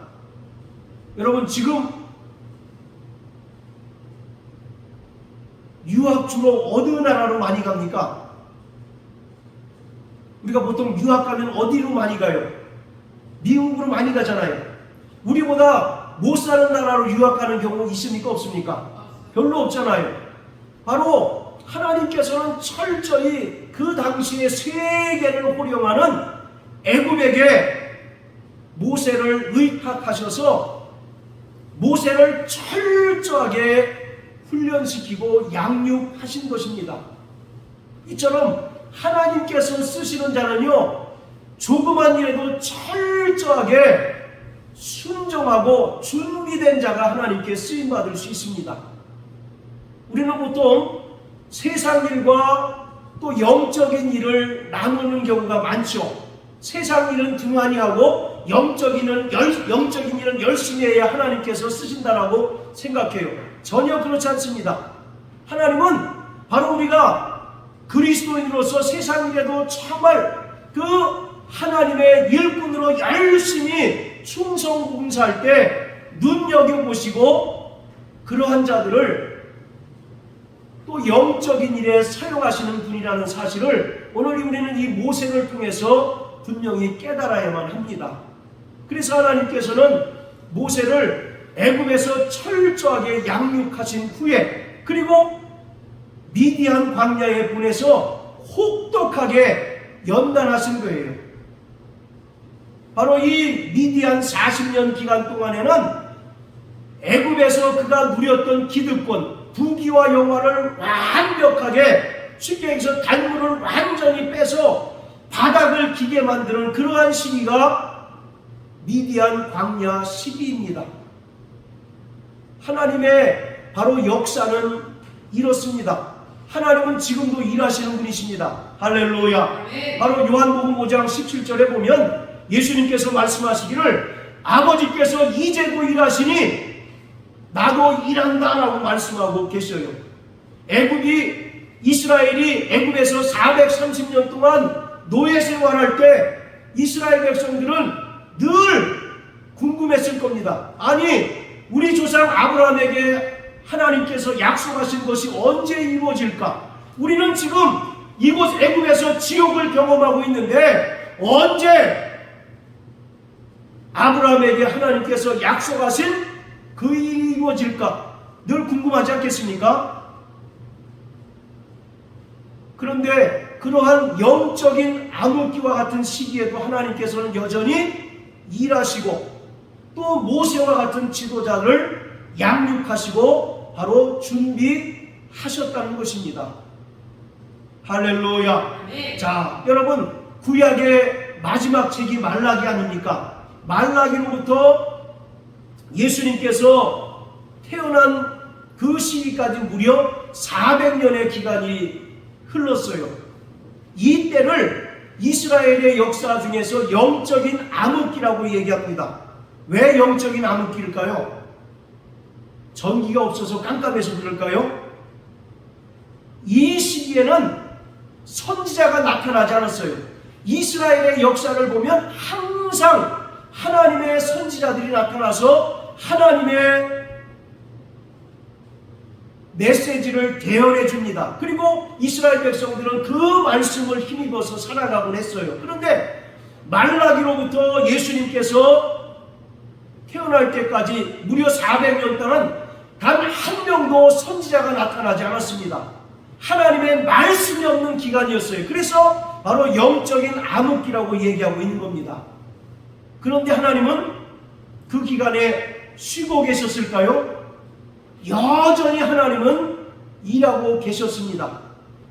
여러분, 지금 유학 주로 어느 나라로 많이 갑니까? 우리가 보통 유학 가면 어디로 많이 가요? 미국으로 많이 가잖아요. 우리보다 못 사는 나라로 유학 가는 경우 있습니까? 없습니까? 별로 없잖아요. 바로 하나님께서는 철저히 그 당시에 세계를 호령하는 애굽에게 모세를 의탁하셔서 모세를 철저하게 훈련시키고 양육하신 것입니다. 이처럼 하나님께서 쓰시는 자는요, 조그만 일에도 철저하게 순종하고 준비된 자가 하나님께 쓰임받을 수 있습니다. 우리는 보통 세상 일과 또 영적인 일을 나누는 경우가 많죠. 세상 일은 등한히 하고 영적인 일은 열심히 해야 하나님께서 쓰신다라고 생각해요. 전혀 그렇지 않습니다. 하나님은 바로 우리가 그리스도인으로서 세상 일에도 정말 그 하나님의 일꾼으로 열심히 충성 봉사할 때 눈여겨보시고 그러한 자들을 또 영적인 일에 사용하시는 분이라는 사실을 오늘 우리는 이 모세를 통해서 분명히 깨달아야만 합니다. 그래서 하나님께서는 모세를 애굽에서 철저하게 양육하신 후에 그리고 미디안 광야에 보내서 혹독하게 연단하신 거예요. 바로 이 미디안 40년 기간 동안에는 애굽에서 그가 누렸던 기득권, 부귀와 영화를 완벽하게 쉽게 얘기해서 단물을 완전히 빼서 바닥을 기게 만드는 그러한 시기가 미디안 광야 시기입니다. 하나님의 바로 역사는 이렇습니다. 하나님은 지금도 일하시는 분이십니다. 할렐루야. 바로 요한복음 5장 17절에 보면 예수님께서 말씀하시기를 아버지께서 이제도 일하시니 나도 일한다 라고 말씀하고 계셔요. 이스라엘이 애굽에서 430년 동안 노예 생활할 때 이스라엘 백성들은 늘 궁금했을 겁니다. 아니, 우리 조상 아브라함에게 하나님께서 약속하신 것이 언제 이루어질까? 우리는 지금 이곳 애굽에서 지옥을 경험하고 있는데 언제 아브라함에게 하나님께서 약속하신 그 일이 이루어질까? 늘 궁금하지 않겠습니까? 그런데 그러한 영적인 암흑기와 같은 시기에도 하나님께서는 여전히 일하시고 또 모세와 같은 지도자를 양육하시고 바로 준비하셨다는 것입니다. 할렐루야. 자, 여러분, 구약의 마지막 책이 말라기 아닙니까? 말라기로부터 예수님께서 태어난 그 시기까지 무려 400년의 기간이 흘렀어요. 이때를 이스라엘의 역사 중에서 영적인 암흑기라고 얘기합니다. 왜 영적인 암흑기일까요? 전기가 없어서 깜깜해서 그럴까요? 이 시기에는 선지자가 나타나지 않았어요. 이스라엘의 역사를 보면 항상 하나님의 선지자들이 나타나서 하나님의 메시지를 대언해 줍니다. 그리고 이스라엘 백성들은 그 말씀을 힘입어서 살아가곤 했어요. 그런데 말라기로부터 예수님께서 태어날 때까지 무려 400년 동안 단 한 명도 선지자가 나타나지 않았습니다. 하나님의 말씀이 없는 기간이었어요. 그래서 바로 영적인 암흑기라고 얘기하고 있는 겁니다. 그런데 하나님은 그 기간에 쉬고 계셨을까요? 여전히 하나님은 일하고 계셨습니다.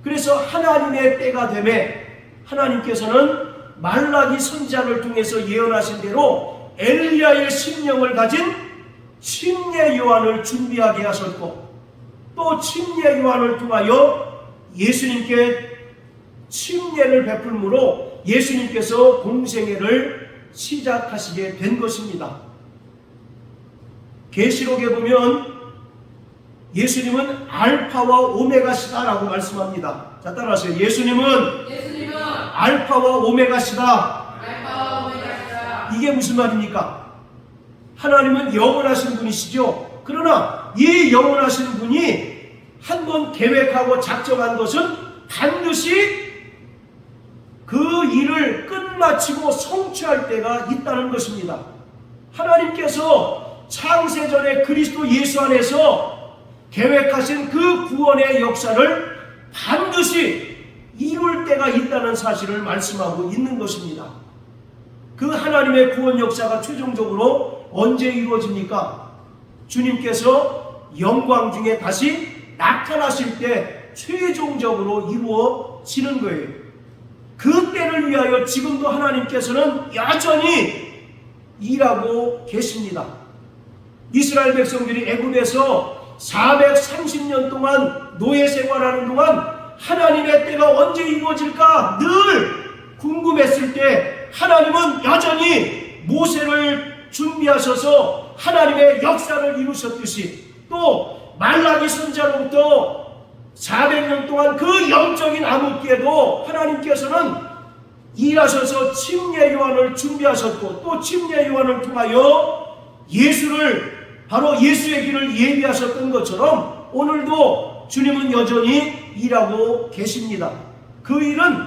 그래서 하나님의 때가 되매 하나님께서는 말라기 선지자를 통해서 예언하신 대로 엘리야의 심령을 가진 침례 요한을 준비하게 하셨고, 또 침례 요한을 통하여 예수님께 침례를 베풀므로 예수님께서 공생애를 시작하시게 된 것입니다. 계시록에 보면 예수님은 알파와 오메가시다라고 말씀합니다. 자, 따라하세요. 예수님은 알파와 오메가시다. 이게 무슨 말입니까? 하나님은 영원하신 분이시죠. 그러나 이 영원하신 분이 한번 계획하고 작정한 것은 반드시 그 일을 끝마치고 성취할 때가 있다는 것입니다. 하나님께서 창세전에 그리스도 예수 안에서 계획하신 그 구원의 역사를 반드시 이룰 때가 있다는 사실을 말씀하고 있는 것입니다. 그 하나님의 구원 역사가 최종적으로 언제 이루어집니까? 주님께서 영광 중에 다시 나타나실 때 최종적으로 이루어지는 거예요. 그 때를 위하여 지금도 하나님께서는 여전히 일하고 계십니다. 이스라엘 백성들이 애굽에서 430년 동안 노예 생활하는 동안 하나님의 때가 언제 이루어질까 늘 궁금했을 때 하나님은 여전히 모세를 준비하셔서 하나님의 역사를 이루셨듯이, 또 말라기 선지자로부터 400년 동안 그 영적인 암흑기에도 하나님께서는 일하셔서 침례 요한을 준비하셨고, 또 침례 요한을 통하여 예수를, 바로 예수의 길을 예비하셨던 것처럼 오늘도 주님은 여전히 일하고 계십니다. 그 일은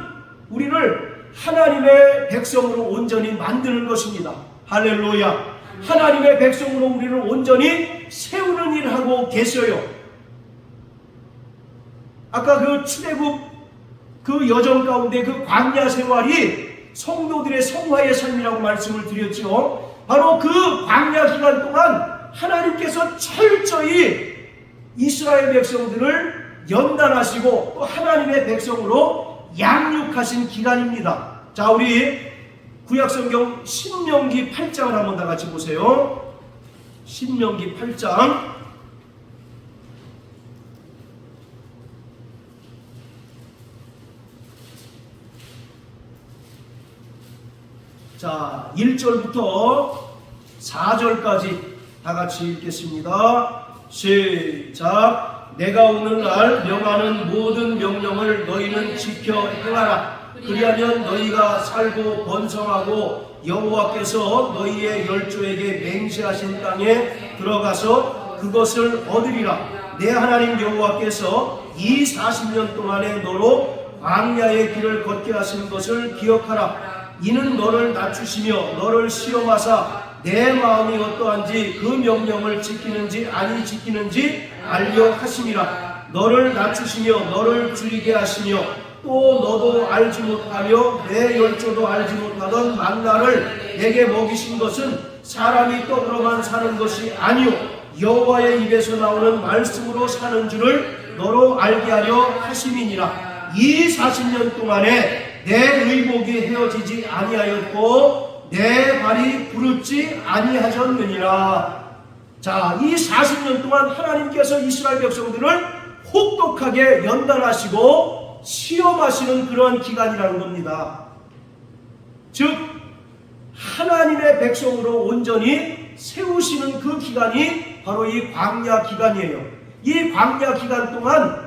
우리를 하나님의 백성으로 온전히 만드는 것입니다. 할렐루야. 하나님의 백성으로 우리를 온전히 세우는 일을 하고 계셔요. 아까 그 출애굽 그 여정 가운데 그 광야 생활이 성도들의 성화의 삶이라고 말씀을 드렸죠. 바로 그 광야 기간 동안 하나님께서 철저히 이스라엘 백성들을 연단하시고 또 하나님의 백성으로 양육하신 기간입니다. 자, 우리 구약성경 신명기 8장을 한번 다 같이 보세요. 신명기 8장. 자, 1절부터 4절까지 다 같이 읽겠습니다. 시작. 내가 오늘날 명하는 모든 명령을 너희는 지켜 행하라. 그리하면 너희가 살고 번성하고 여호와께서 너희의 열조에게 맹세하신 땅에 들어가서 그것을 얻으리라. 내 하나님 여호와께서 이 40년 동안에 너로 광야의 길을 걷게 하신 것을 기억하라. 이는 너를 낮추시며 너를 시험하사 내 마음이 어떠한지 그 명령을 지키는지 아니 지키는지 알려 하심이라. 너를 낮추시며 너를 줄이게 하시며 또 너도 알지 못하며 내 열조도 알지 못하던 만나를 내게 먹이신 것은 사람이 떡으로만 사는 것이 아니요 여호와의 입에서 나오는 말씀으로 사는 줄을 너로 알게 하려 하심이니라. 이 40년 동안에 내 의복이 헤어지지 아니하였고 내 발이 부르지 아니하셨느니라. 자, 이 40년 동안 하나님께서 이스라엘 백성들을 혹독하게 연단하시고 시험하시는 그런 기간이라는 겁니다. 즉 하나님의 백성으로 온전히 세우시는 그 기간이 바로 이 광야 기간이에요. 이 광야 기간 동안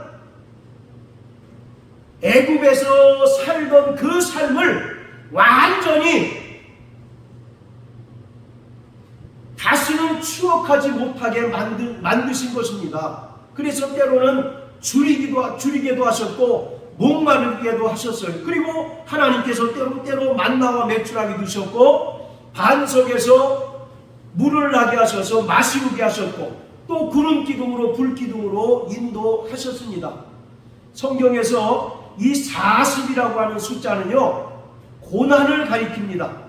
애굽에서 살던 그 삶을 완전히 다시는 추억하지 못하게 만드신 것입니다. 그래서 때로는 줄이게도 하셨고 목마르게도 하셨어요. 그리고 하나님께서 때로 만나와 맥주나게 두셨고 반석에서 물을 나게 하셔서 마시우게 하셨고 또 구름 기둥으로 불 기둥으로 인도하셨습니다. 성경에서 이 40이라고 하는 숫자는요, 고난을 가리킵니다.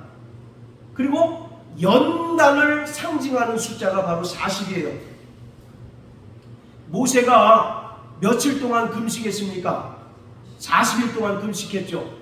그리고 연단을 상징하는 숫자가 바로 40이에요. 모세가 며칠 동안 금식했습니까? 40일 동안 금식했죠.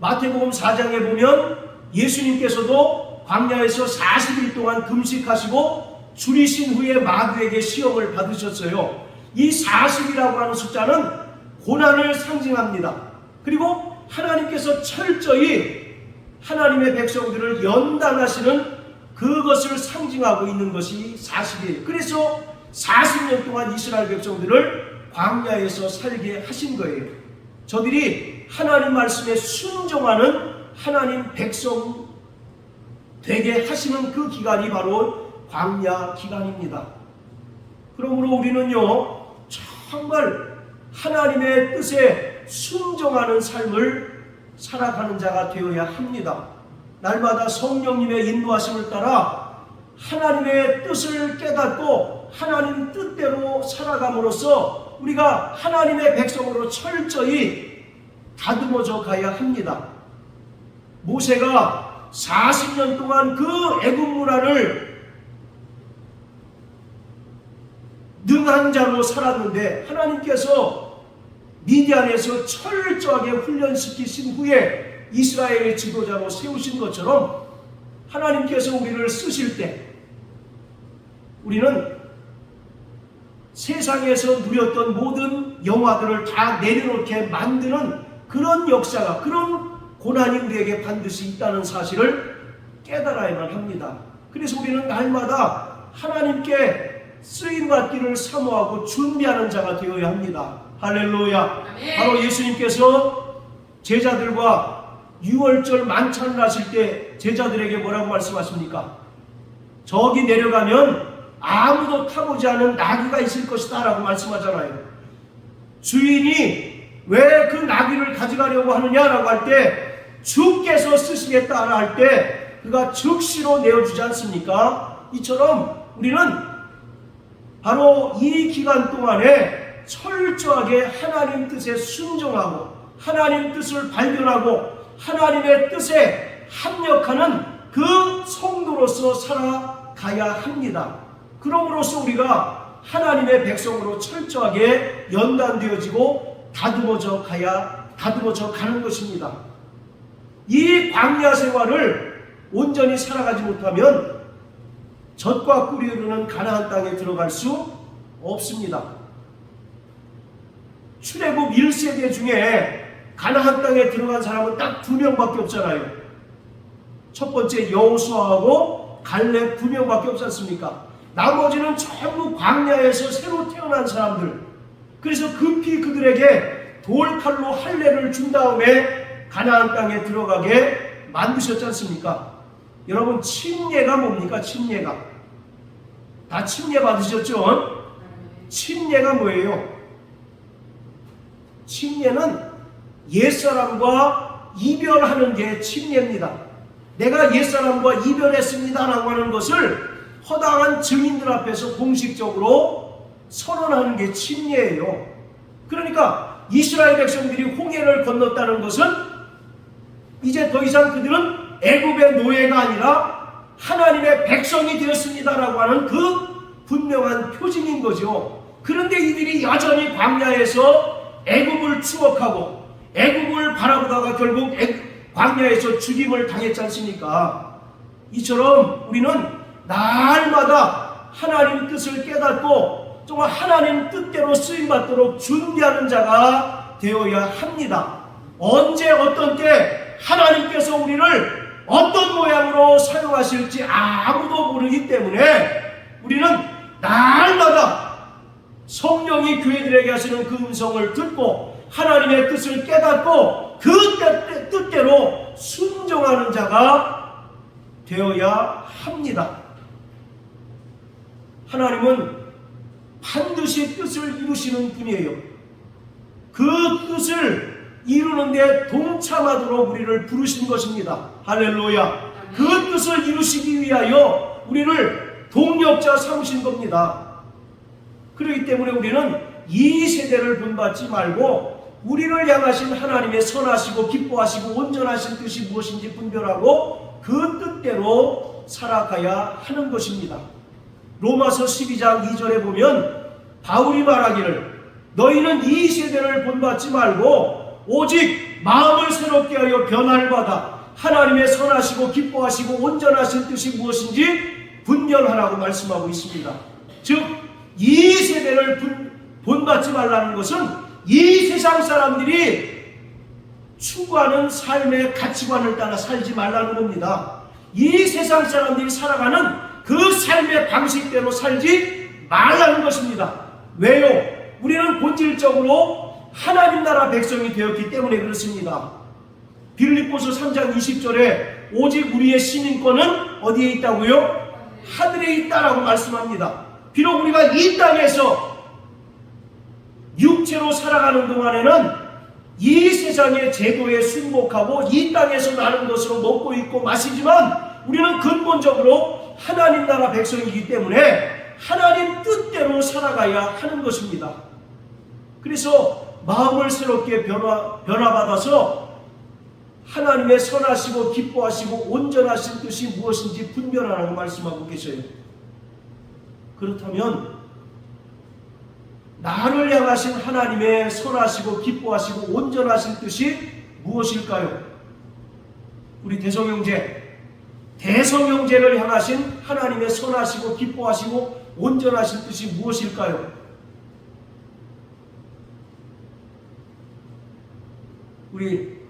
마태복음 4장에 보면 예수님께서도 광야에서 40일 동안 금식하시고 줄이신 후에 마귀에게 시험을 받으셨어요. 이 40이라고 하는 숫자는 고난을 상징합니다. 그리고 하나님께서 철저히 하나님의 백성들을 연단하시는 그것을 상징하고 있는 것이 40이에요. 그래서 40년 동안 이스라엘 백성들을 광야에서 살게 하신 거예요. 저들이 하나님 말씀에 순종하는 하나님 백성 되게 하시는 그 기간이 바로 광야 기간입니다. 그러므로 우리는요, 정말 하나님의 뜻에 순종하는 삶을 살아가는 자가 되어야 합니다. 날마다 성령님의 인도하심을 따라 하나님의 뜻을 깨닫고 하나님 뜻대로 살아감으로써 우리가 하나님의 백성으로 철저히 다듬어져 가야 합니다. 모세가 40년 동안 그 애굽 문화를 능한 자로 살았는데 하나님께서 미디안에서 철저하게 훈련시키신 후에 이스라엘의 지도자로 세우신 것처럼 하나님께서 우리를 쓰실 때 우리는 세상에서 누렸던 모든 영화들을 다 내려놓게 만드는 그런 역사가, 그런 고난이 우리에게 반드시 있다는 사실을 깨달아야만 합니다. 그래서 우리는 날마다 하나님께 쓰임받기를 사모하고 준비하는 자가 되어야 합니다. 할렐루야. 아멘. 바로 예수님께서 제자들과 6월절 만찬을 하실 때 제자들에게 뭐라고 말씀하십니까? 저기 내려가면 아무도 타보지 않은 나귀가 있을 것이다 라고 말씀하잖아요. 주인이 왜 그 나귀를 가져가려고 하느냐라고 할 때 주께서 쓰시겠다 할 때 그가 즉시로 내어주지 않습니까? 이처럼 우리는 바로 이 기간 동안에 철저하게 하나님 뜻에 순종하고 하나님 뜻을 발견하고 하나님의 뜻에 합력하는 그 성도로서 살아가야 합니다. 그럼으로써 우리가 하나님의 백성으로 철저하게 연단되어지고 다듬어져 가는 것입니다. 이 광야 생활을 온전히 살아가지 못하면 젖과 꿀이 흐르는 가나안 땅에 들어갈 수 없습니다. 출애굽 1세대 중에 가나안 땅에 들어간 사람은 딱 2명밖에 없잖아요. 첫 번째 여호수아하고 갈렙 2명밖에 없지 않습니까? 나머지는 전부 광야에서 새로 태어난 사람들. 그래서 급히 그들에게 돌칼로 할례를 준 다음에 가나안 땅에 들어가게 만드셨지 않습니까? 여러분, 침례가 뭡니까? 침례가 다 침례 받으셨죠? 침례가 뭐예요? 침례는 옛사람과 이별하는 게 침례입니다. 내가 옛사람과 이별했습니다 라고 하는 것을 허다한 증인들 앞에서 공식적으로 선언하는 게 침례예요. 그러니까 이스라엘 백성들이 홍해를 건넜다는 것은 이제 더 이상 그들은 애굽의 노예가 아니라 하나님의 백성이 되었습니다라고 하는 그 분명한 표징인 거죠. 그런데 이들이 여전히 광야에서 애굽을 추억하고 애굽을 바라보다가 결국 광야에서 죽임을 당했지 않습니까? 이처럼 우리는 날마다 하나님 뜻을 깨닫고 정말 하나님 뜻대로 쓰임받도록 준비하는 자가 되어야 합니다. 언제 어떤 때 하나님께서 우리를 어떤 모양으로 사용하실지 아무도 모르기 때문에 우리는 날마다 성령이 교회들에게 하시는 그 음성을 듣고 하나님의 뜻을 깨닫고 그 뜻대로 순종하는 자가 되어야 합니다. 하나님은 반드시 뜻을 이루시는 분이에요. 그 뜻을 이루는데 동참하도록 우리를 부르신 것입니다. 할렐루야. 그 뜻을 이루시기 위하여 우리를 동력자 삼으신 겁니다. 그렇기 때문에 우리는 이 세대를 본받지 말고 우리를 향하신 하나님의 선하시고 기뻐하시고 온전하신 뜻이 무엇인지 분별하고 그 뜻대로 살아가야 하는 것입니다. 로마서 12장 2절에 보면 바울이 말하기를 너희는 이 세대를 본받지 말고 오직 마음을 새롭게 하여 변화를 받아 하나님의 선하시고 기뻐하시고 온전하신 뜻이 무엇인지 분별하라고 말씀하고 있습니다. 즉 이 세대를 본받지 말라는 것은 이 세상 사람들이 추구하는 삶의 가치관을 따라 살지 말라는 겁니다. 이 세상 사람들이 살아가는 그 삶의 방식대로 살지 말라는 것입니다. 왜요? 우리는 본질적으로 하나님 나라 백성이 되었기 때문에 그렇습니다. 빌립보서 3장 20절에 오직 우리의 시민권은 어디에 있다고요? 하늘에 있다라고 말씀합니다. 비록 우리가 이 땅에서 육체로 살아가는 동안에는 이 세상의 제도에 순복하고 이 땅에서 나는 것으로 먹고 있고 마시지만 우리는 근본적으로 하나님 나라 백성이기 때문에 하나님 뜻대로 살아가야 하는 것입니다. 그래서 마음을 새롭게 변화받아서 하나님의 선하시고 기뻐하시고 온전하신 뜻이 무엇인지 분별하라고 말씀하고 계셔요. 그렇다면 나를 향하신 하나님의 선하시고 기뻐하시고 온전하신 뜻이 무엇일까요? 우리 대성형제를 향하신 하나님의 선하시고 기뻐하시고 온전하신 뜻이 무엇일까요? 우리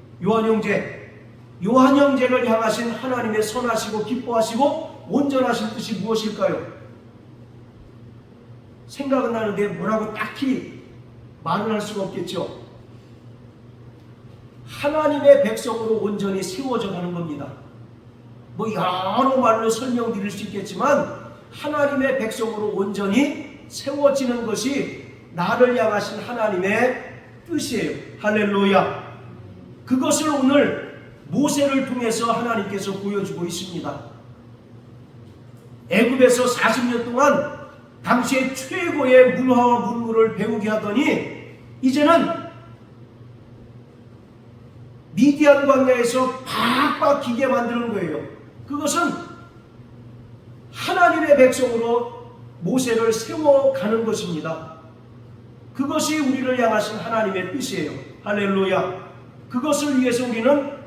요한형제를 향하신 하나님의 선하시고 기뻐하시고 온전하신 뜻이 무엇일까요? 생각은 나는데 뭐라고 딱히 말을 할 수가 없겠죠. 하나님의 백성으로 온전히 세워져 가는 겁니다. 뭐 여러 말로 설명드릴 수 있겠지만 하나님의 백성으로 온전히 세워지는 것이 나를 향하신 하나님의 뜻이에요. 할렐루야. 그것을 오늘 모세를 통해서 하나님께서 보여주고 있습니다. 애굽에서 40년 동안 당시의 최고의 문화와 문물을 배우게 하더니 이제는 미디안 광야에서 팍팍 기게 만드는 거예요. 그것은 하나님의 백성으로 모세를 세워가는 것입니다. 그것이 우리를 향하신 하나님의 뜻이에요. 할렐루야. 그것을 위해서 우리는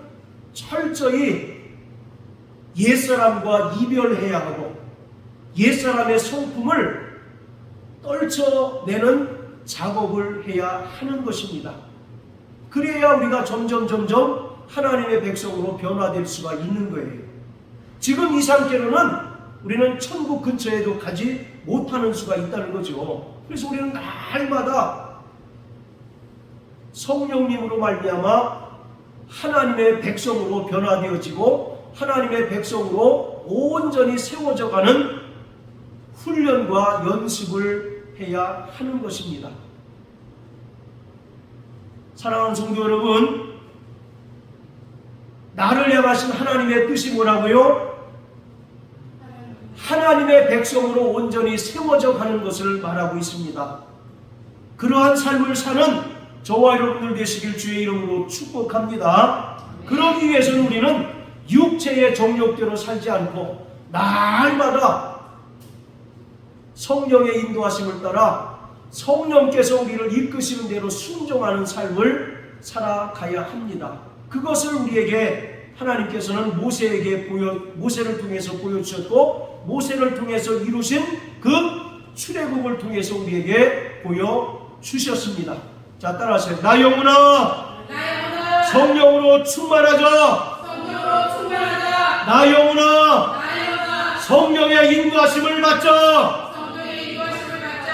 철저히 옛사람과 이별해야 하고 옛사람의 성품을 떨쳐내는 작업을 해야 하는 것입니다. 그래야 우리가 점점 하나님의 백성으로 변화될 수가 있는 거예요. 지금 이 상태로는 우리는 천국 근처에도 가지 못하는 수가 있다는 거죠. 그래서 우리는 날마다 성령님으로 말미암아 하나님의 백성으로 변화되어지고 하나님의 백성으로 온전히 세워져가는 훈련과 연습을 해야 하는 것입니다. 사랑하는 성도 여러분, 나를 향하신 하나님의 뜻이 뭐라고요? 하나님의 백성으로 온전히 세워져 가는 것을 말하고 있습니다. 그러한 삶을 사는 저와 여러분들 되시길 주의 이름으로 축복합니다. 그러기 위해서는 우리는 육체의 정욕대로 살지 않고 날마다 성령의 인도하심을 따라 성령께서 우리를 이끄시는 대로 순종하는 삶을 살아가야 합니다. 그것을 우리에게 하나님께서는 모세를 통해서 보여주셨고 모세를 통해서 이루신 그 출애굽을 통해서 우리에게 보여주셨습니다. 자, 따라하세요. 나 영혼아 성령으로 충만하자. 나 영혼아 성령의 인도하심을 받자.